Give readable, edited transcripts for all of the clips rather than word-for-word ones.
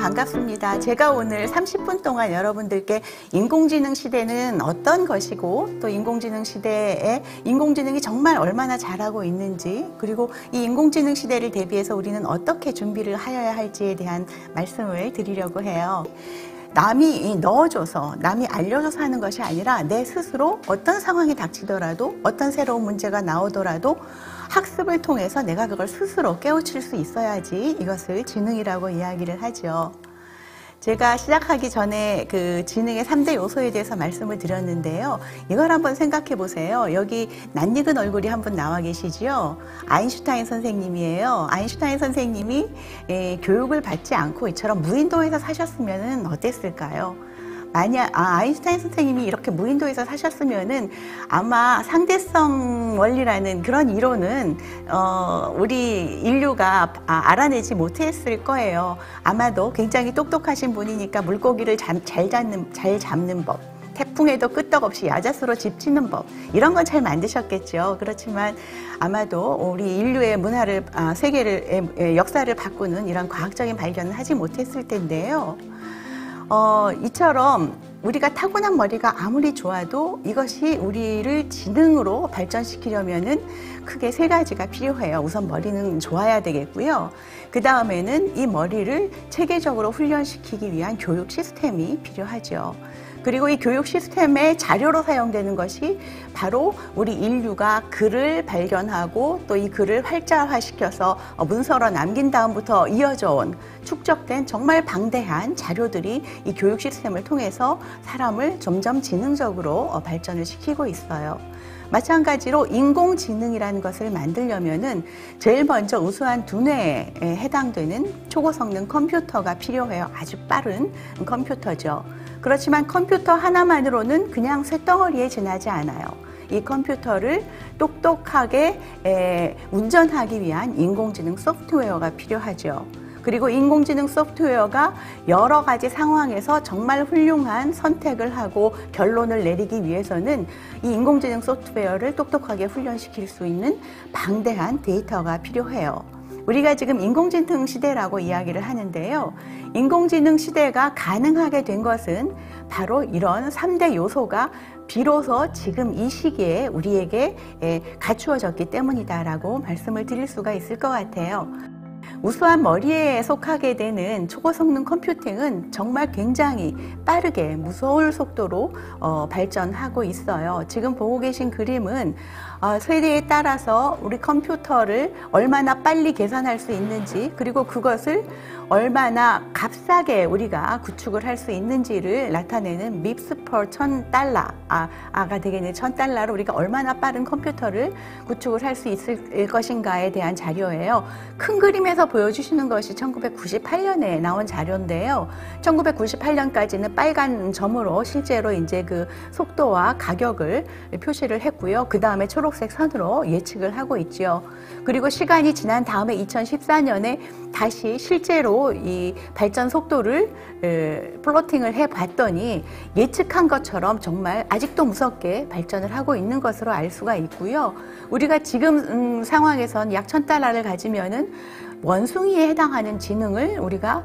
반갑습니다. 제가 오늘 30분 동안 여러분들께 인공지능 시대는 어떤 것이고 또 인공지능 시대에 인공지능이 정말 얼마나 잘하고 있는지, 그리고 이 인공지능 시대를 대비해서 우리는 어떻게 준비를 하여야 할지에 대한 말씀을 드리려고 해요. 남이 넣어줘서, 남이 알려줘서 하는 것이 아니라 내 스스로 어떤 상황이 닥치더라도, 어떤 새로운 문제가 나오더라도 학습을 통해서 내가 그걸 스스로 깨우칠 수 있어야지 이것을 지능이라고 이야기를 하죠. 제가 시작하기 전에 그 지능의 3대 요소에 대해서 말씀을 드렸는데요. 이걸 한번 생각해 보세요. 여기 낯익은 얼굴이 한 분 나와 계시지요. 아인슈타인 선생님이에요. 아인슈타인 선생님이 교육을 받지 않고 이처럼 무인도에서 사셨으면 어땠을까요? 만약 아인슈타인 선생님이 이렇게 무인도에서 사셨으면은 아마 상대성 원리라는 그런 이론은 우리 인류가 알아내지 못했을 거예요. 아마도 굉장히 똑똑하신 분이니까 물고기를 잘 잡는 법, 태풍에도 끄떡없이 야자수로 집 치는 법, 이런 건 잘 만드셨겠죠. 그렇지만 아마도 우리 인류의 문화를, 세계를, 역사를 바꾸는 이런 과학적인 발견은 하지 못했을 텐데요. 이처럼 우리가 타고난 머리가 아무리 좋아도 이것이 우리를 지능으로 발전시키려면은 크게 세 가지가 필요해요. 우선 머리는 좋아야 되겠고요. 그 다음에는 이 머리를 체계적으로 훈련시키기 위한 교육 시스템이 필요하죠. 그리고 이 교육 시스템의 자료로 사용되는 것이 바로 우리 인류가 글을 발견하고 또 이 글을 활자화시켜서 문서로 남긴 다음부터 이어져 온 축적된 정말 방대한 자료들이 이 교육 시스템을 통해서 사람을 점점 지능적으로 발전을 시키고 있어요. 마찬가지로 인공지능이라는 것을 만들려면은 제일 먼저 우수한 두뇌에 해당되는 초고성능 컴퓨터가 필요해요. 아주 빠른 컴퓨터죠. 그렇지만 컴퓨터 하나만으로는 그냥 쇳덩어리에 지나지 않아요. 이 컴퓨터를 똑똑하게 운전하기 위한 인공지능 소프트웨어가 필요하죠. 그리고 인공지능 소프트웨어가 여러 가지 상황에서 정말 훌륭한 선택을 하고 결론을 내리기 위해서는 이 인공지능 소프트웨어를 똑똑하게 훈련시킬 수 있는 방대한 데이터가 필요해요. 우리가 지금 인공지능 시대라고 이야기를 하는데요. 인공지능 시대가 가능하게 된 것은 바로 이런 3대 요소가 비로소 지금 이 시기에 우리에게 갖추어졌기 때문이다라고 말씀을 드릴 수가 있을 것 같아요. 우수한 머리에 속하게 되는 초고성능 컴퓨팅은 정말 굉장히 빠르게 무서울 속도로 발전하고 있어요. 지금 보고 계신 그림은 세대에 따라서 우리 컴퓨터를 얼마나 빨리 계산할 수 있는지, 그리고 그것을 얼마나 값싸게 우리가 구축을 할 수 있는지를 나타내는 MIPS per 1000달러가 되겠네. 1000달러로 우리가 얼마나 빠른 컴퓨터를 구축을 할 수 있을 것인가에 대한 자료예요. 큰 그림에서 보여주시는 것이 1998년에 나온 자료인데요. 1998년까지는 빨간 점으로 실제로 이제 그 속도와 가격을 표시를 했고요. 그 다음에 초록색 선으로 예측을 하고 있죠. 그리고 시간이 지난 다음에 2014년에 다시 실제로 이 발전 속도를 플로팅을 해봤더니 예측한 것처럼 정말 아직도 무섭게 발전을 하고 있는 것으로 알 수가 있고요. 우리가 지금 상황에선 약 1000달러를 가지면은 원숭이에 해당하는 지능을 우리가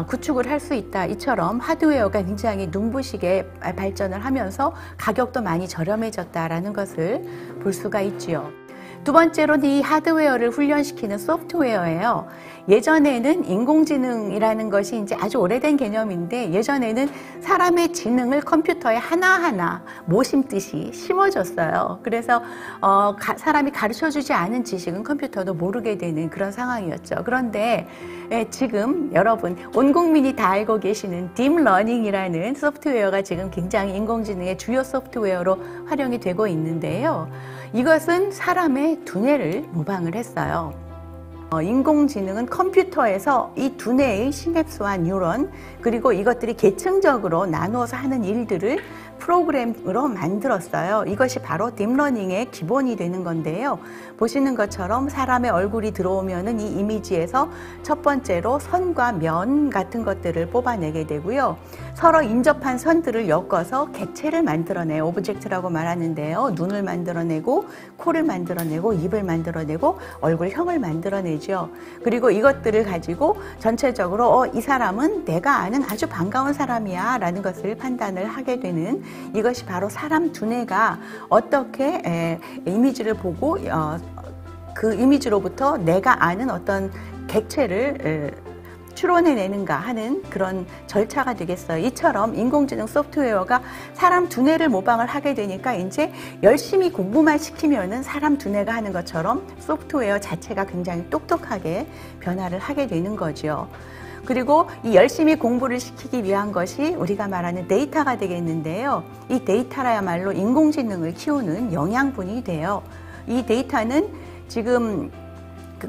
구축을 할 수 있다. 이처럼 하드웨어가 굉장히 눈부시게 발전을 하면서 가격도 많이 저렴해졌다라는 것을 볼 수가 있지요. 두 번째로는 이 하드웨어를 훈련시키는 소프트웨어예요. 예전에는 인공지능이라는 것이 이제 아주 오래된 개념인데, 예전에는 사람의 지능을 컴퓨터에 하나하나 모심듯이 심어줬어요. 그래서 사람이 가르쳐주지 않은 지식은 컴퓨터도 모르게 되는 그런 상황이었죠. 그런데 지금 여러분 온 국민이 다 알고 계시는 딥러닝이라는 소프트웨어가 지금 굉장히 인공지능의 주요 소프트웨어로 활용이 되고 있는데요. 이것은 사람의 두뇌를 모방을 했어요. 인공지능은 컴퓨터에서 이 두뇌의 시냅스와 뉴런, 그리고 이것들이 계층적으로 나누어서 하는 일들을 프로그램으로 만들었어요. 이것이 바로 딥러닝의 기본이 되는 건데요. 보시는 것처럼 사람의 얼굴이 들어오면은 이 이미지에서 첫 번째로 선과 면 같은 것들을 뽑아내게 되고요. 서로 인접한 선들을 엮어서 객체를 만들어내요. 오브젝트라고 말하는데요. 눈을 만들어내고 코를 만들어내고 입을 만들어내고 얼굴형을 만들어내죠. 그리고 이것들을 가지고 전체적으로 이 사람은 내가 아는 아주 반가운 사람이야 라는 것을 판단을 하게 되는, 이것이 바로 사람 두뇌가 어떻게 이미지를 보고 그 이미지로부터 내가 아는 어떤 객체를 추론해내는가 하는 그런 절차가 되겠어요. 이처럼 인공지능 소프트웨어가 사람 두뇌를 모방을 하게 되니까 이제 열심히 공부만 시키면은 사람 두뇌가 하는 것처럼 소프트웨어 자체가 굉장히 똑똑하게 변화를 하게 되는 거죠. 그리고 이 열심히 공부를 시키기 위한 것이 우리가 말하는 데이터가 되겠는데요. 이 데이터야말로 인공지능을 키우는 영양분이 돼요. 이 데이터는 지금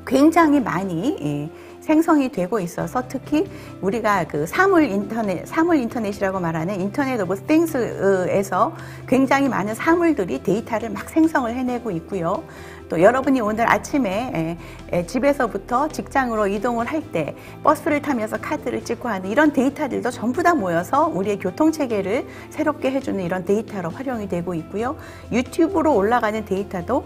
굉장히 많이 생성이 되고 있어서, 특히 우리가 그 사물 인터넷이라고 말하는 인터넷 오브 띵스에서 굉장히 많은 사물들이 데이터를 막 생성을 해내고 있고요. 또 여러분이 오늘 아침에 집에서부터 직장으로 이동을 할 때 버스를 타면서 카드를 찍고 하는 이런 데이터들도 전부 다 모여서 우리의 교통체계를 새롭게 해주는 이런 데이터로 활용이 되고 있고요. 유튜브로 올라가는 데이터도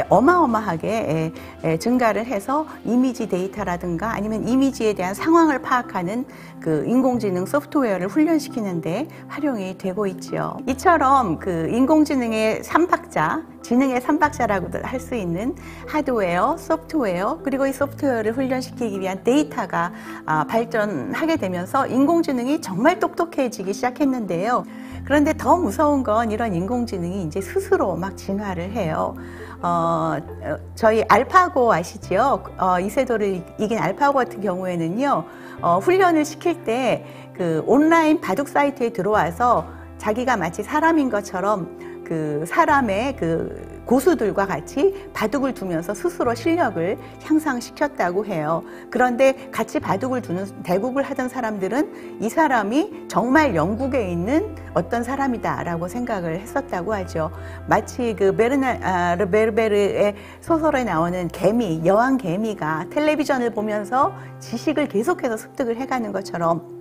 어마어마하게 증가를 해서 이미지 데이터라든가 아니면 이미지에 대한 상황을 파악하는 그 인공지능 소프트웨어를 훈련시키는데 활용이 되고 있죠. 이처럼 그 인공지능의 삼박자, 지능의 삼박자라고도 할 수 있는 하드웨어, 소프트웨어, 그리고 이 소프트웨어를 훈련시키기 위한 데이터가 발전하게 되면서 인공지능이 정말 똑똑해지기 시작했는데요. 그런데 더 무서운 건 이런 인공지능이 이제 스스로 막 진화를 해요. 저희 알파고 아시죠? 이세돌을 이긴 알파고 같은 경우에는요, 훈련을 시킬 때 그 온라인 바둑 사이트에 들어와서 자기가 마치 사람인 것처럼 그 사람의 그 고수들과 같이 바둑을 두면서 스스로 실력을 향상시켰다고 해요. 그런데 같이 바둑을 두는, 대국을 하던 사람들은 이 사람이 정말 영국에 있는 어떤 사람이다라고 생각을 했었다고 하죠. 마치 그 베르나르 베르베르의 소설에 나오는 개미, 여왕 개미가 텔레비전을 보면서 지식을 계속해서 습득을 해가는 것처럼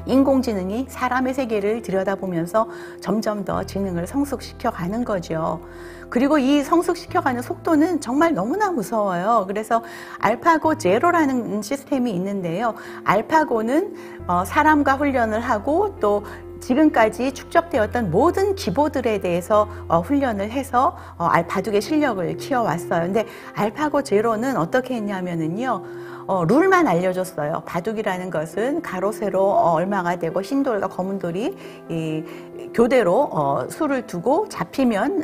인공지능이 사람의 세계를 들여다보면서 점점 더 지능을 성숙시켜 가는 거죠. 그리고 이 성숙시켜가는 속도는 정말 너무나 무서워요. 그래서 알파고 제로라는 시스템이 있는데요. 알파고는 사람과 훈련을 하고 또 지금까지 축적되었던 모든 기보들에 대해서 훈련을 해서 바둑의 실력을 키워왔어요. 근데 알파고 제로는 어떻게 했냐면은요, 룰만 알려줬어요. 바둑이라는 것은 가로, 세로 얼마가 되고 흰 돌과 검은 돌이 교대로 수를 두고 잡히면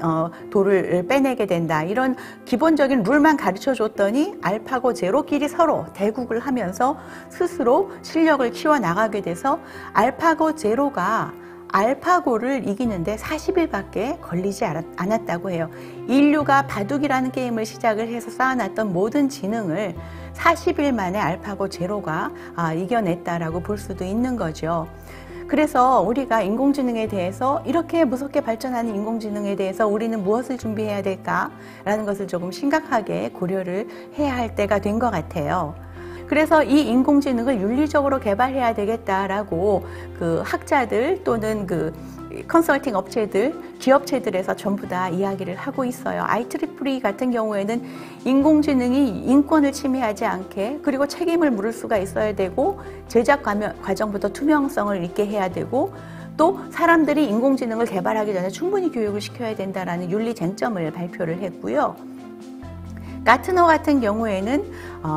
돌을 빼내게 된다. 이런 기본적인 룰만 가르쳐줬더니 알파고 제로끼리 서로 대국을 하면서 스스로 실력을 키워나가게 돼서 알파고 제로가 알파고를 이기는데 40일밖에 걸리지 않았다고 해요. 인류가 바둑이라는 게임을 시작을 해서 쌓아놨던 모든 지능을 40일 만에 알파고 제로가 이겨냈다라고 볼 수도 있는 거죠. 그래서 우리가 인공지능에 대해서, 이렇게 무섭게 발전하는 인공지능에 대해서 우리는 무엇을 준비해야 될까라는 것을 조금 심각하게 고려를 해야 할 때가 된 것 같아요. 그래서 이 인공지능을 윤리적으로 개발해야 되겠다라고 그 학자들 또는 그 컨설팅 업체들, 기업체들에서 전부 다 이야기를 하고 있어요. IEEE 같은 경우에는 인공지능이 인권을 침해하지 않게, 그리고 책임을 물을 수가 있어야 되고, 제작 과정부터 투명성을 있게 해야 되고, 또 사람들이 인공지능을 개발하기 전에 충분히 교육을 시켜야 된다라는 윤리 쟁점을 발표를 했고요. 가트너 같은 경우에는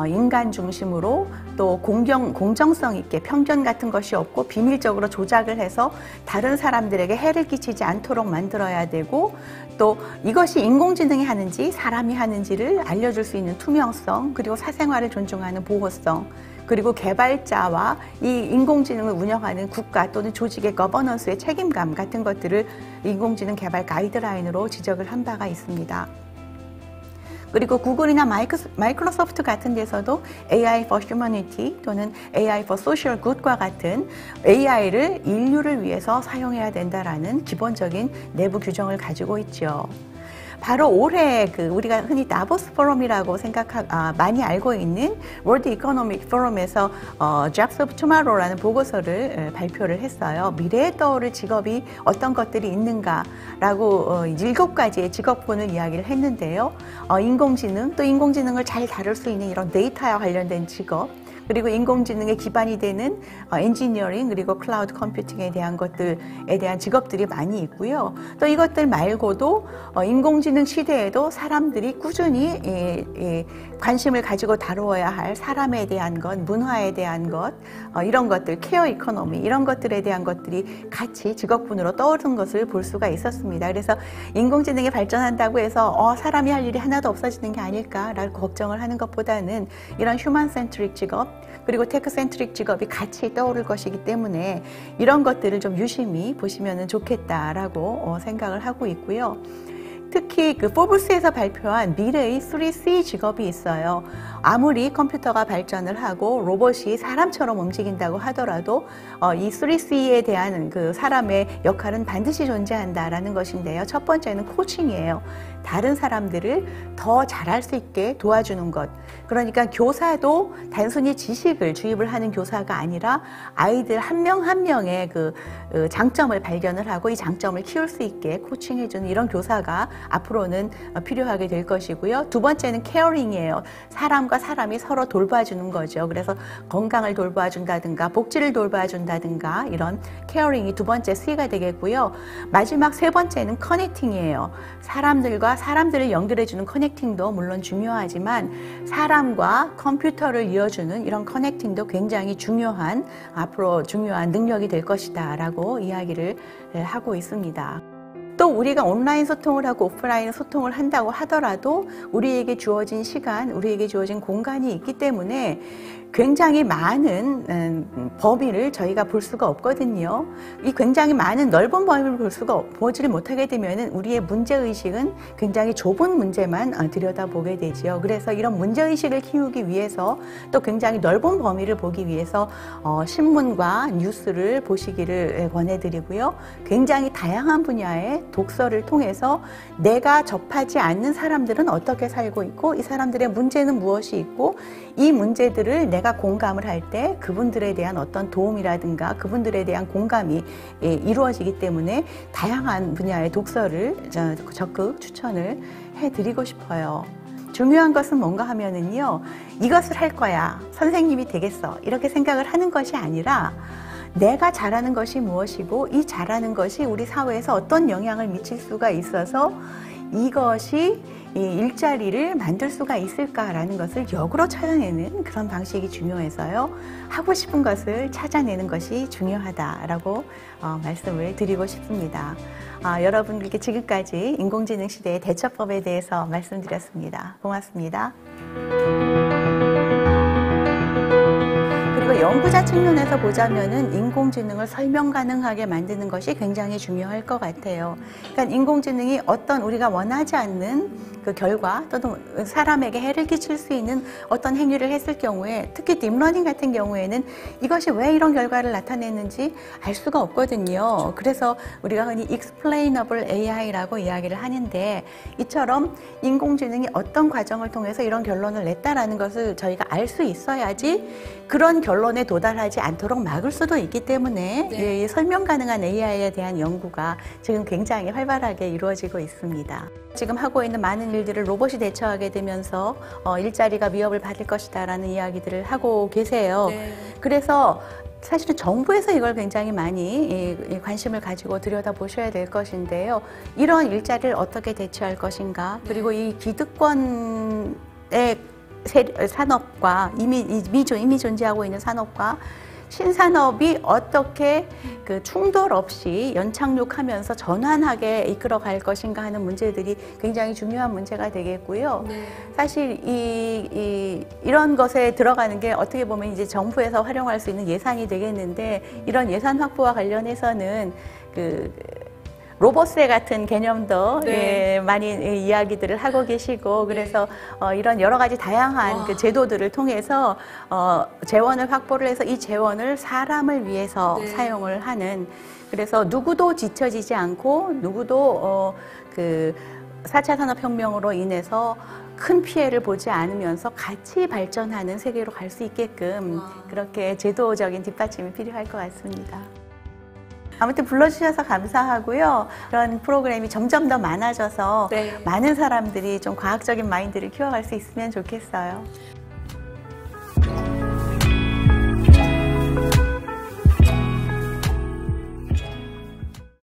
인간 중심으로 또 공정성 있게 편견 같은 것이 없고 비밀적으로 조작을 해서 다른 사람들에게 해를 끼치지 않도록 만들어야 되고, 또 이것이 인공지능이 하는지 사람이 하는지를 알려줄 수 있는 투명성, 그리고 사생활을 존중하는 보호성, 그리고 개발자와 이 인공지능을 운영하는 국가 또는 조직의 거버넌스의 책임감 같은 것들을 인공지능 개발 가이드라인으로 지적을 한 바가 있습니다. 그리고 구글이나 마이크로소프트 같은 데서도 AI for Humanity 또는 AI for Social Good과 같은 AI를 인류를 위해서 사용해야 된다라는 기본적인 내부 규정을 가지고 있죠. 바로 올해 우리가 흔히 다보스 포럼이라고 많이 알고 있는 월드 이코노믹 포럼에서 Jobs of Tomorrow라는 보고서를 발표를 했어요. 미래에 떠오를 직업이 어떤 것들이 있는가라고 7가지의 직업군을 이야기를 했는데요. 인공지능, 또 인공지능을 잘 다룰 수 있는 이런 데이터와 관련된 직업, 그리고 인공지능의 기반이 되는 엔지니어링 그리고 클라우드 컴퓨팅에 대한 것들에 대한 직업들이 많이 있고요. 또 이것들 말고도 인공지능 시대에도 사람들이 꾸준히 관심을 가지고 다루어야 할 사람에 대한 것, 문화에 대한 것, 이런 것들, 케어 이코노미 이런 것들에 대한 것들이 같이 직업군으로 떠오른 것을 볼 수가 있었습니다. 그래서 인공지능이 발전한다고 해서 사람이 할 일이 하나도 없어지는 게 아닐까라고 걱정을 하는 것보다는 이런 휴먼 센트릭 직업 그리고 테크 센트릭 직업이 같이 떠오를 것이기 때문에 이런 것들을 좀 유심히 보시면 좋겠다라고 생각을 하고 있고요. 특히 포브스에서 발표한 미래의 3C 직업이 있어요. 아무리 컴퓨터가 발전을 하고 로봇이 사람처럼 움직인다고 하더라도 이 3C에 대한 사람의 역할은 반드시 존재한다라는 것인데요. 첫 번째는 코칭이에요. 다른 사람들을 더 잘할 수 있게 도와주는 것. 그러니까 교사도 단순히 지식을 주입을 하는 교사가 아니라 아이들 한 명 한 명의 장점을 발견을 하고 이 장점을 키울 수 있게 코칭해주는 이런 교사가 앞으로는 필요하게 될 것이고요. 두 번째는 케어링이에요. 사람과 사람이 서로 돌봐주는 거죠. 그래서 건강을 돌봐준다든가 복지를 돌봐준다든가 이런 케어링이 두 번째 C가 되겠고요. 마지막 세 번째는 커넥팅이에요. 사람들과 사람들을 연결해주는 커넥팅도 물론 중요하지만 사람과 컴퓨터를 이어주는 이런 커넥팅도 굉장히 중요한 앞으로 중요한 능력이 될 것이다 라고 이야기를 하고 있습니다. 또 우리가 온라인 소통을 하고 오프라인 소통을 한다고 하더라도 우리에게 주어진 시간, 우리에게 주어진 공간이 있기 때문에 굉장히 많은 범위를 저희가 볼 수가 없거든요. 이 굉장히 많은 넓은 범위를 보지를 못하게 되면 우리의 문제의식은 굉장히 좁은 문제만 들여다보게 되죠. 그래서 이런 문제의식을 키우기 위해서 또 굉장히 넓은 범위를 보기 위해서 신문과 뉴스를 보시기를 권해드리고요. 굉장히 다양한 분야의 독서를 통해서 내가 접하지 않는 사람들은 어떻게 살고 있고 이 사람들의 문제는 무엇이 있고 이 문제들을 내가 공감을 할 때 그분들에 대한 어떤 도움이라든가 그분들에 대한 공감이 이루어지기 때문에 다양한 분야의 독서를 적극 추천을 해드리고 싶어요. 중요한 것은 뭔가 하면은요, 이것을 할 거야, 선생님이 되겠어 이렇게 생각을 하는 것이 아니라 내가 잘하는 것이 무엇이고 이 잘하는 것이 우리 사회에서 어떤 영향을 미칠 수가 있어서 이것이 이 일자리를 만들 수가 있을까라는 것을 역으로 찾아내는 그런 방식이 중요해서요. 하고 싶은 것을 찾아내는 것이 중요하다라고 말씀을 드리고 싶습니다. 여러분들께 지금까지 인공지능 시대의 대처법에 대해서 말씀드렸습니다. 고맙습니다. 그리고 연구자 측면에서 보자면은 인공지능을 설명 가능하게 만드는 것이 굉장히 중요할 것 같아요. 그러니까 인공지능이 어떤 우리가 원하지 않는 그 결과 또는 사람에게 해를 끼칠 수 있는 어떤 행위를 했을 경우에 특히 딥러닝 같은 경우에는 이것이 왜 이런 결과를 나타냈는지 알 수가 없거든요. 그래서 우리가 흔히 explainable AI라고 이야기를 하는데 이처럼 인공지능이 어떤 과정을 통해서 이런 결론을 냈다라는 것을 저희가 알 수 있어야지 그런 결론에 도달하지 않도록 막을 수도 있기 때문에 네. 설명 가능한 AI에 대한 연구가 지금 굉장히 활발하게 이루어지고 있습니다. 지금 하고 있는 많은 일들을 로봇이 대처하게 되면서 일자리가 위협을 받을 것이다 라는 이야기들을 하고 계세요. 네. 그래서 사실은 정부에서 이걸 굉장히 많이 관심을 가지고 들여다보셔야 될 것인데요. 이런 일자리를 어떻게 대처할 것인가, 그리고 이 기득권의 산업과 이미 존재하고 있는 산업과 신산업이 어떻게 그 충돌 없이 연착륙하면서 전환하게 이끌어갈 것인가 하는 문제들이 굉장히 중요한 문제가 되겠고요. 네. 사실 이런 것에 들어가는 게 어떻게 보면 이제 정부에서 활용할 수 있는 예산이 되겠는데 이런 예산 확보와 관련해서는 로봇세 같은 개념도 네. 예, 많이 이야기들을 하고 계시고 그래서 이런 여러 가지 다양한 그 제도들을 통해서 재원을 확보를 해서 이 재원을 사람을 위해서 네. 사용을 하는 그래서 누구도 뒤처지지 않고 누구도 그 4차 산업혁명으로 인해서 큰 피해를 보지 않으면서 같이 발전하는 세계로 갈 수 있게끔 그렇게 제도적인 뒷받침이 필요할 것 같습니다. 아무튼 불러주셔서 감사하고요. 이런 프로그램이 점점 더 많아져서 네. 많은 사람들이 좀 과학적인 마인드를 키워갈 수 있으면 좋겠어요.